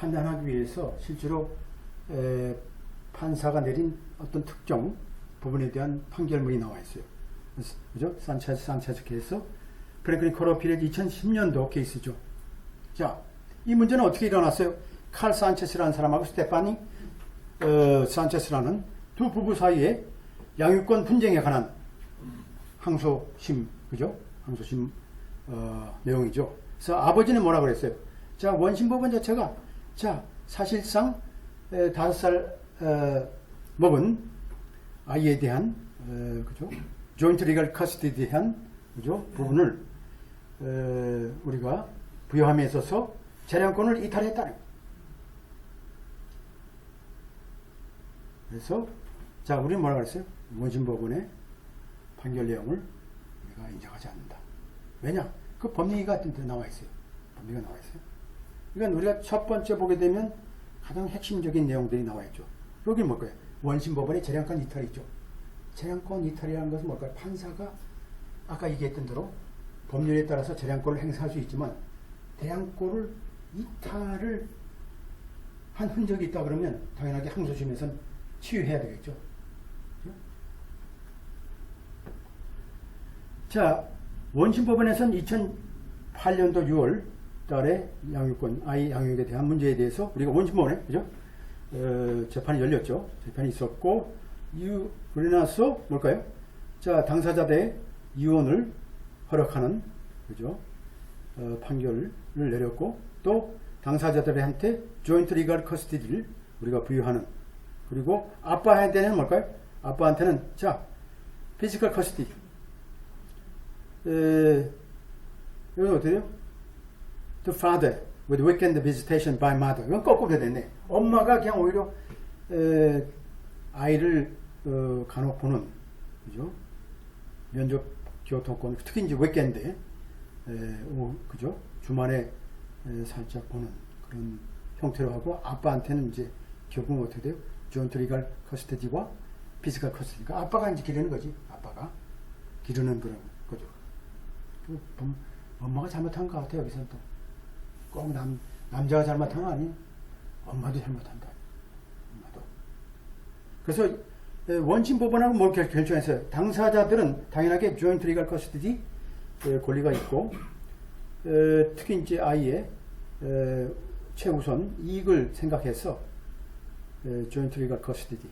판단하기 위해서 실제로 판사가 내린 어떤 특정 부분에 대한 판결문이 나와 있어요. 그죠? 산체즈 케이스. 프랭클린 코르필의 2010년도 케이스죠. 자, 이 문제는 어떻게 일어났어요? 칼 산체스라는 사람하고 스테파니 산체스라는 두 부부 사이에 양육권 분쟁에 관한 항소심, 그죠? 항소심 내용이죠. 그래서 아버지는 뭐라고 그랬어요? 자, 원심법원 자체가 자, 사실상 5살 먹은 아이에 대한 그죠? 조인트 리걸 커스티에 대한 그죠? 부분을 우리가 부여함에 있어서 재량권을 이탈했다는 거예요. 그래서 자, 우리는 뭐라고 그랬어요? 원심법원의 판결 내용을 우리가 인정하지 않는다. 왜냐? 그 법리 같은 데 나와 있어요. 법리가 나와 있어요. 그러니까 우리가 첫 번째 보게 되면 가장 핵심적인 내용들이 나와 있죠. 여기 뭘까요? 원심법원의 재량권 이탈이 있죠. 재량권 이탈이라는 것은 뭘까요? 판사가 아까 얘기했던 대로 법률에 따라서 재량권을 행사할 수 있지만 재량권을 이탈을 한 흔적이 있다 그러면 당연하게 항소심에서는 치유해야 되겠죠. 자, 원심법원에서는 2008년도 6월 달에 양육권, 아이 양육에 대한 문제에 대해서 우리가 원심법원에, 그죠? 재판이 열렸죠. 재판이 있었고, 그러고 나서 뭘까요? 자, 당사자들의 이혼을 허락하는, 그죠? 판결을 내렸고, 또 당사자들한테 조인트 리걸 커스티디를 우리가 부여하는, 그리고 아빠한테는 뭘까요? 아빠한테는, 자, 피지컬 커스티디. 이건 어떻게 돼요? The father with weekend visitation by mother. 이건 거꾸로 됐네. 엄마가 그냥 오히려 아이를 간혹 보는, 그죠? 면접 교통권, 특히 이제 weekend에 그죠? 주말에 살짝 보는 그런 형태로 하고, 아빠한테는 이제 결국은 어떻게 돼요? 조인트 리걸 커스티디와 피지컬 커스티디가 아빠가 이제 기르는 거지. 아빠가 기르는 그런 거죠. 엄마가 잘못한 것 같아요. 여기서는 또 꼭 남자가 잘못한 거 아니에요. 엄마도 잘못한다. 엄마도. 그래서 원심법원하고 뭘 결정했어요? 당사자들은 당연하게 조인트 리걸 커스티디 권리가 있고, 특히 이제 아이의 최우선 이익을 생각해서 조인트 리걸 커스티디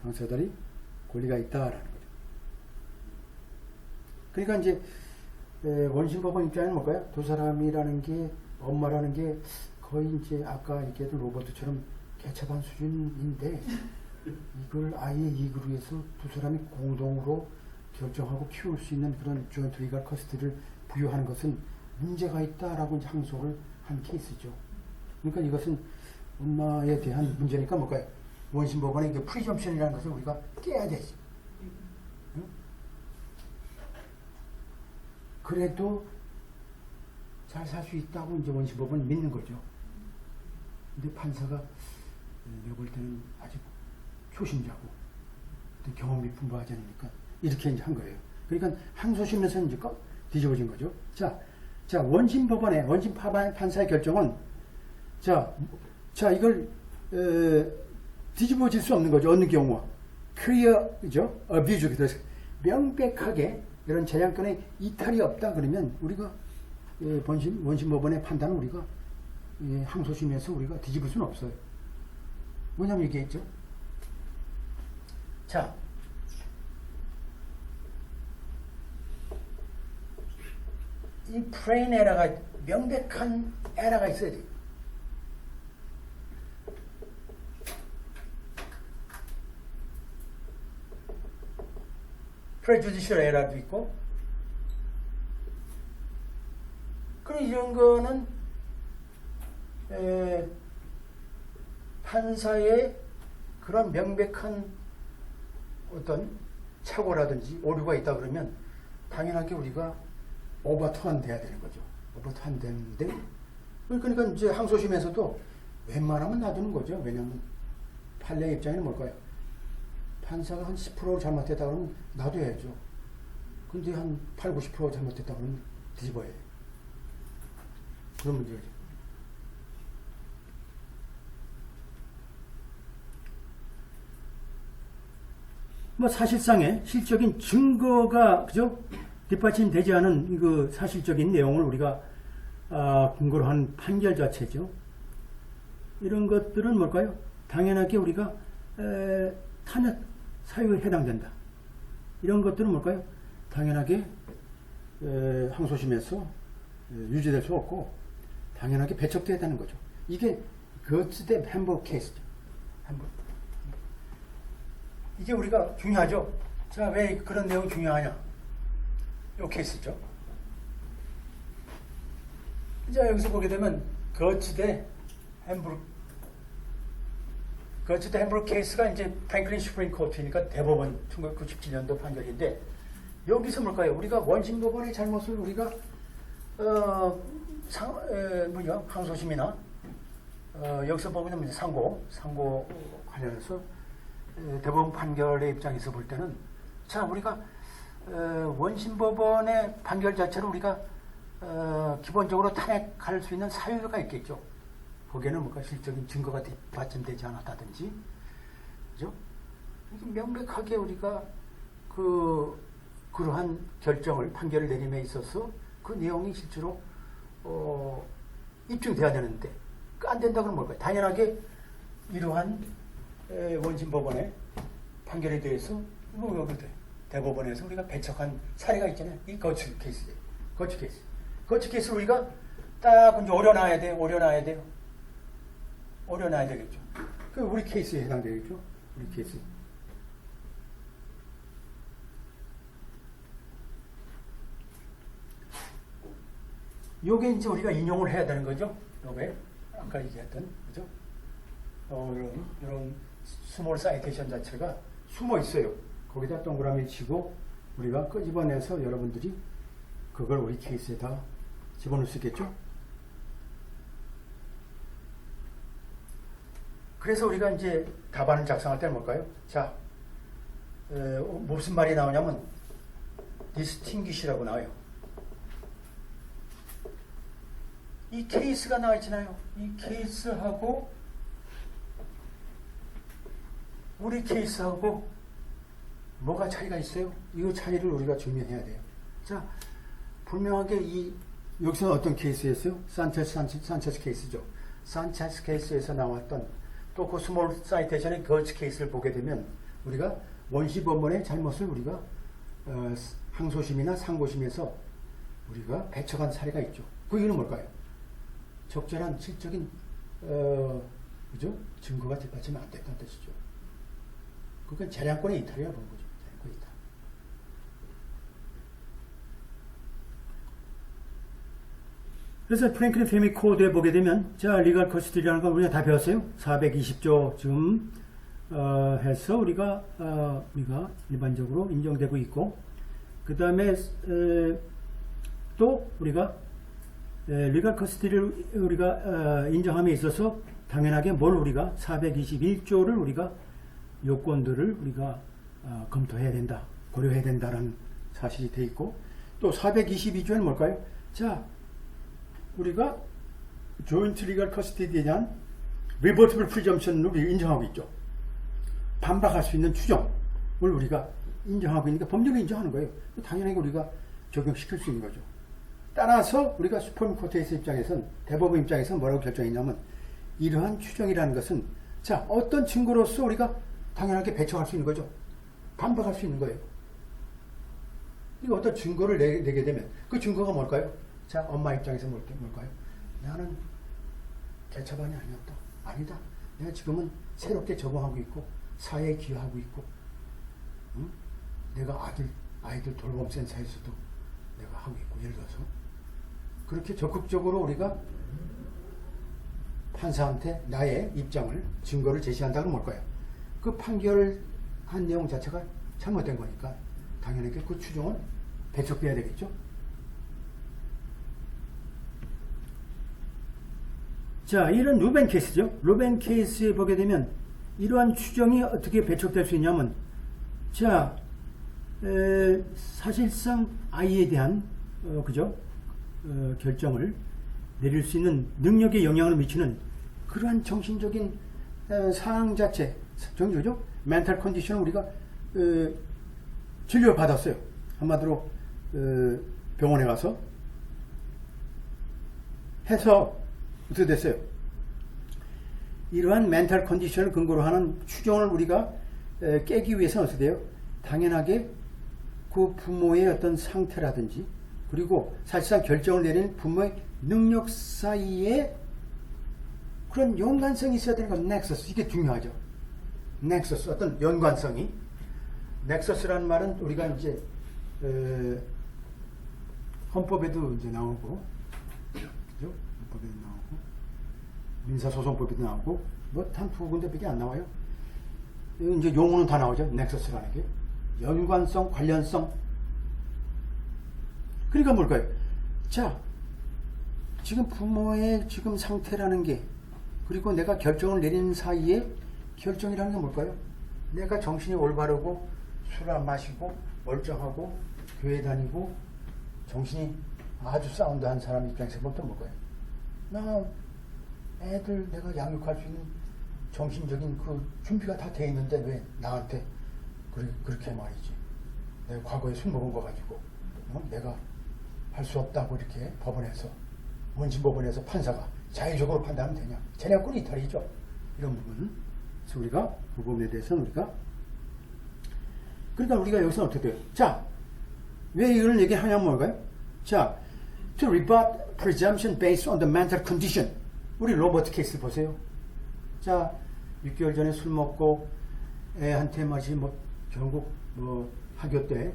당사자들이 권리가 있다라는 거죠. 그러니까 이제 원심법원 입장에는 뭘까요? 두 사람이라는 게, 엄마라는 게 거의 이제 아까 얘기했던 로버트처럼 개차반 수준인데, 이걸 아이의 이익을 위해서 두 사람이 공동으로 결정하고 키울 수 있는 그런 조인트 리걸 커스티를 부여하는 것은 문제가 있다라고 이제 항소를 한 케이스죠. 그러니까 이것은 엄마에 대한 문제니까 뭘까요? 원심법원의 그 프리점션이라는 것을 우리가 깨야 되지. 그래도 잘 살 수 있다고 이제 원심법은 믿는 거죠. 근데 판사가 내가 볼 때는 아직 초심자고 경험이 풍부하지 않으니까 이렇게 이제 한 거예요. 그러니까 항소심에서 이제 뒤집어진 거죠. 자, 원심법원의 원심 판사의 결정은 자 이걸 뒤집어질 수 없는 거죠. 어느 경우와 clear, 그죠? abuse, 그래서 명백하게 이런 재량권의 이탈이 없다 그러면 우리가 원심법원의 판단은 우리가 항소심에서 우리가 뒤집을 수는 없어요. 뭐냐면 얘기했죠. 자, 이 프레인 에러가 명백한 에러가 있어야 돼요. 프레주디셜 에러도 있고, 그럼 이런 거는 판사의 그런 명백한 어떤 착오라든지 오류가 있다 그러면 당연하게 우리가 오버턴 돼야 되는 거죠. 오버턴 되는데, 그러니까 이제 항소심에서도 웬만하면 놔두는 거죠. 왜냐하면 판례 입장에는 뭘까요? 판사가 한 10% 잘못했다 그러면 놔둬야죠. 근데 한 8, 90% 잘못했다 그러면 뒤집어야 해요. 그런 문제죠. 뭐 사실상의 실적인 증거가 그죠? 뒷받침되지 않은 그 사실적인 내용을 우리가 근거로 한 판결 자체죠. 이런 것들은 뭘까요? 당연하게 우리가 탄핵 사유에 해당된다. 이런 것들은 뭘까요? 당연하게 항소심에서 유지될 수 없고 당연하게 배척돼야 되는 거죠. 이게 거치대 햄버거 케이스죠. 햄버거. 이게 우리가 중요하죠. 자, 왜 그런 내용이 중요하냐? 요 케이스죠. 자, 여기서 보게 되면 거치대 햄버거 케이스가 이제 프랭클린 슈프림 코트니까 대법원 1997년도 판결인데 여기서 뭘까요? 우리가 원심법원의 잘못을 우리가 항소심이나 여기서 보면 상고 관련해서 대법원 판결의 입장에서 볼 때는 자 우리가 원심법원의 판결 자체를 우리가 기본적으로 탄핵할 수 있는 사유가 있겠죠. 거기에는 뭔가 실적인 증거가 받침되지 않았다든지, 그죠? 명백하게 우리가 그러한 결정을 판결을 내림에 있어서 그 내용이 실제로 입증돼야 되는데 안 된다 그러면 뭘까요? 당연하게 이러한 원심법원의 판결에 대해서 대법원에서 우리가 배척한 사례가 있잖아요. 이 거치 케이스를 우리가 딱 이제 오려놔야 되겠죠. 그 우리 케이스에 해당되겠죠. 우리 케이스. 요게 이제 우리가 인용을 해야 되는 거죠. 요게 아까 얘기했던 그죠? 이런 스몰 사이테이션 자체가 숨어 있어요. 거기다 동그라미 치고 우리가 끄집어내서 여러분들이 그걸 우리 케이스에다 집어넣을 수 있겠죠? 그래서 우리가 이제 답안을 작성할 때는 뭘까요? 자, 무슨 말이 나오냐면 distinguish라고 나와요. 이 케이스가 나와 있잖아요. 이 케이스하고 우리 케이스하고 뭐가 차이가 있어요? 이 차이를 우리가 증명해야 돼요. 자, 분명하게 여기서는 어떤 케이스였어요? 산체스 케이스죠. 산체스 케이스에서 나왔던 또 그 스몰 사이테이션의 거치 케이스를 보게 되면 우리가 원시법원의 잘못을 우리가 항소심이나 상고심에서 우리가 배척한 사례가 있죠. 그 이유는 뭘까요? 적절한 실적인 그죠? 증거가 뒷받침이 안 됐다는 뜻이죠. 그건 재량권의 이탈이라고 보는 거죠. 재량권 이탈. 그래서 프랭클린 페미 코드에 보게 되면 자 리갈 커스디라는 건 우리가 다 배웠어요. 420조 지금 해서 우리가 일반적으로 인정되고 있고 그 다음에 또 우리가 리갈 커스디를 우리가 인정함에 있어서 당연하게 뭘 우리가 421조를 우리가 요건들을 우리가 검토해야 된다, 고려해야 된다라는 사실이 돼 있고 또 422조에는 뭘까요? 자, 우리가 조인트 리걸 커스디에 대한 리버티블 프리점션을 우리가 인정하고 있죠. 반박할 수 있는 추정을 우리가 인정하고 있으니까 법률을 인정하는 거예요. 당연히 우리가 적용시킬 수 있는 거죠. 따라서 우리가 슈프림 코트에서 입장에서는 대법원 입장에서는 뭐라고 결정했냐면 이러한 추정이라는 것은 자 어떤 증거로서 우리가 당연하게 배척할 수 있는 거죠. 반박할 수 있는 거예요. 이거 어떤 증거를 내게 되면 그 증거가 뭘까요? 자 엄마 입장에서 뭘까요? 나는 개처반이 아니었다. 아니다. 내가 지금은 새롭게 적응하고 있고 사회에 기여하고 있고 응? 내가 아이들 돌봄 센터에서도 내가 하고 있고 예를 들어서 그렇게 적극적으로 우리가 판사한테 나의 입장을 증거를 제시한다는 뭘까요? 그 판결한 내용 자체가 잘못된 거니까 당연하게 그 추정은 배척돼야 되겠죠. 자, 이런 루벤 케이스죠. 루벤 케이스에 보게 되면 이러한 추정이 어떻게 배척될 수 있냐면 자, 사실상 아이에 대한 그죠? 결정을 내릴 수 있는 능력에 영향을 미치는 그러한 정신적인 상황 자체, 정조죠? 멘탈 컨디션을 우리가 진료를 받았어요. 한마디로 병원에 가서 해서 어떻게 됐어요? 이러한 멘탈 컨디션을 근거로 하는 추정을 우리가 깨기 위해서는 어떻게 돼요? 당연하게 그 부모의 어떤 상태라든지 그리고 사실상 결정을 내리는 부모의 능력 사이에 그런 연관성이 있어야 되는 건 넥서스. 이게 중요하죠. 넥서스, 어떤 연관성이. 넥서스라는 말은 우리가 이제 헌법에도 이제 나오고, 그죠? 헌법에도 나오고, 민사소송법에도 나오고, 뭐 한 두 군데밖에 안 나와요. 이제 용어는 다 나오죠. 넥서스라는 게. 연관성, 관련성. 그러니까 뭘까요? 자, 지금 부모의 지금 상태라는 게, 그리고 내가 결정을 내리는 사이에 결정이라는 게 뭘까요? 내가 정신이 올바르고 술 안 마시고 멀쩡하고 교회 다니고 정신이 아주 사운드한 사람 입장에서 보면 또 뭘까요? 나 애들 내가 양육할 수 있는 정신적인 그 준비가 다 돼 있는데 왜 나한테 그렇게 말이지. 내가 과거에 술 먹은 거 가지고 내가 할 수 없다고 이렇게 법원에서 원심법원에서 판사가 자의적으로 판단하면 되냐. 쟤네가 꿀이 이탈이죠. 이런 부분은. 그래서 우리가 그 부분에 대해서는 그러니까 우리가 여기서 어떻게 돼요? 자, 왜 이걸 얘기하냐면 뭘까요? 자, to rebut presumption based on the mental condition. 우리 로버트 케이스 보세요. 자, 6개월 전에 술 먹고 애한테 결국 학교 때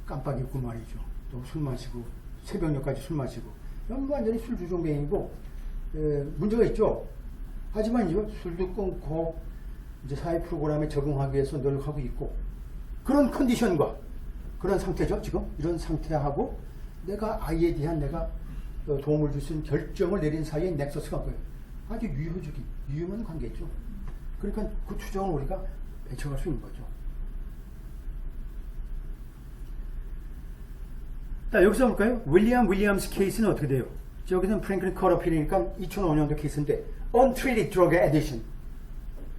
깜빡 잊고 말이죠. 또 술 마시고 새벽녘까지 술 마시고 완전히 술 주종뱅이고 문제가 있죠. 하지만 이제 술도 끊고 이제 사회 프로그램에 적응하기 위해서 노력하고 있고 그런 컨디션과 그런 상태죠. 지금 이런 상태하고 내가 아이에 대한 내가 도움을 줄 수 있는 결정을 내린 사이에 넥서스가 뭐예요? 아주 유효한 관계죠. 그러니까 그 추정을 우리가 배척할 수 있는 거죠. 자, 여기서 볼까요? 윌리엄스 케이스는 어떻게 돼요? 여기서는 프랭클린 커러필이니까 2005년도 케이스인데 untreated drug addiction.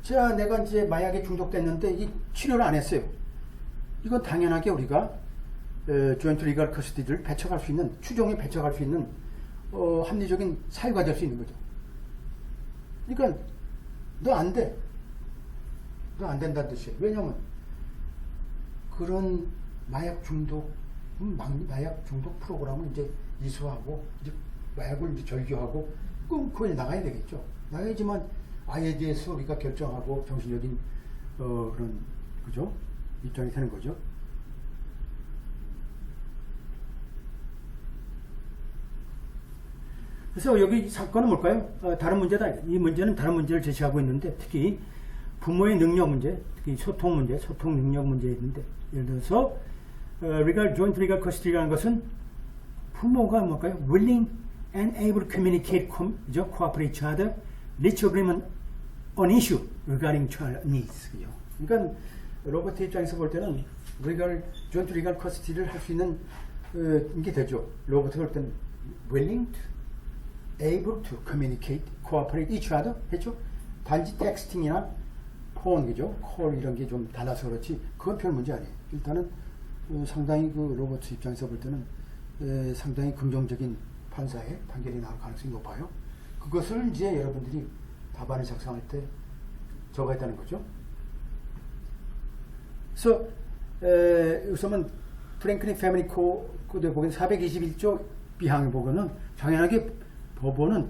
자, 내가 이제 마약에 중독됐는데 이 치료를 안 했어요. 이건 당연하게 우리가 joint legal custody를 배척할 수 있는, 추정에 배척할 수 있는 합리적인 사유가 될 수 있는 거죠. 그러니까 너 안 돼. 너 안 된다는 뜻이에요. 왜냐하면 그런 마약 중독 프로그램을 이제 이수하고 이제 마약을 이제 절교하고 끊고 나가야 되겠죠. 나가야지만 아이에 대해서 우리가 결정하고 정신적인 그런 그죠? 입장이 되는 거죠. 그래서 여기 사건은 뭘까요? 다른 문제다. 이 문제는 다른 문제를 제시하고 있는데 특히 부모의 능력 문제, 특히 소통 문제, 소통 능력 문제에 있는데 예를 들어서 joint legal custody라는 것은 부모가 뭘까요? willing and able to communicate, cooperate each other, reach agreement on issue regarding child needs. 그러니까 로버트 입장에서 볼 때는 joint legal custody를 할 수 있는 게 되죠. 로버트가 볼 때는 willing to, able to communicate, cooperate each other 했죠. 단지 텍스팅이나 폰, 그죠? 콜 이런 게 좀 달라서 그렇지 그건 별 문제 아니에요. 일단은 상당히 그 로버트 입장에서 볼 때는 상당히 긍정적인 판사의 판결이 나올 가능성이 높아요. 그것을 이제 여러분들이 답안을 작성할 때 적어야 되는 거죠. 그래서 우선은 프랭클린 패밀리 코드에 보면 421조 B항에 보면은 당연하게 법원은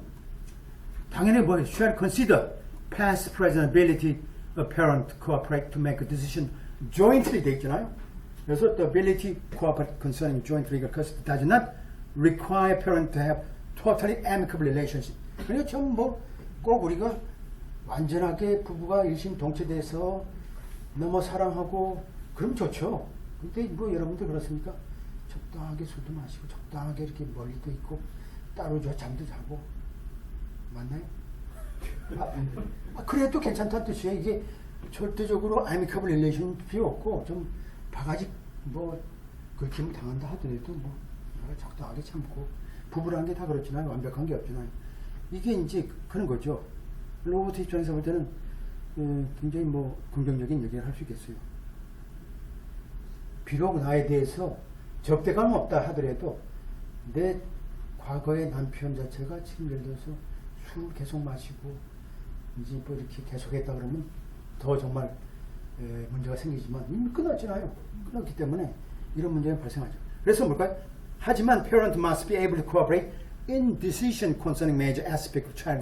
당연히 뭐예요? shall consider past, present ability of parent to cooperate to make a decision jointly 돼 있잖아요. 그래서 the ability to cooperate concerning joint legal custody does not require parent to have totally amicable relationship. 그러니까 좀 꼭 우리가 완전하게 부부가 일심동체돼서 너무 사랑하고 그럼 좋죠. 근데 여러분들 그렇습니까? 적당하게 술도 마시고 적당하게 이렇게 멀리도 있고 따로 잠도 자고 맞나요? 그래도 괜찮다는 뜻이에요. 이게 절대적으로 amicable relation 필요 없고 좀 바가지 긁힘을 당한다 하더라도 적당하게 참고 부부라는 게 다 그렇잖아요. 완벽한 게 없잖아요. 이게 이제 그런 거죠. 로버트 입장에서 볼 때는 굉장히 긍정적인 얘기를 할 수 있겠어요. 비록 나에 대해서 적대감 없다 하더라도 내 과거의 남편 자체가 지금 예를 들어서 술을 계속 마시고 이제 뭐 이렇게 계속했다 그러면 더 정말 문제가 생기지만 이미 끝났잖아요. 끝났기 때문에 이런 문제가 발생하죠. 그래서 뭘까요? 하지만 parent must be able to cooperate in decision concerning major aspect of child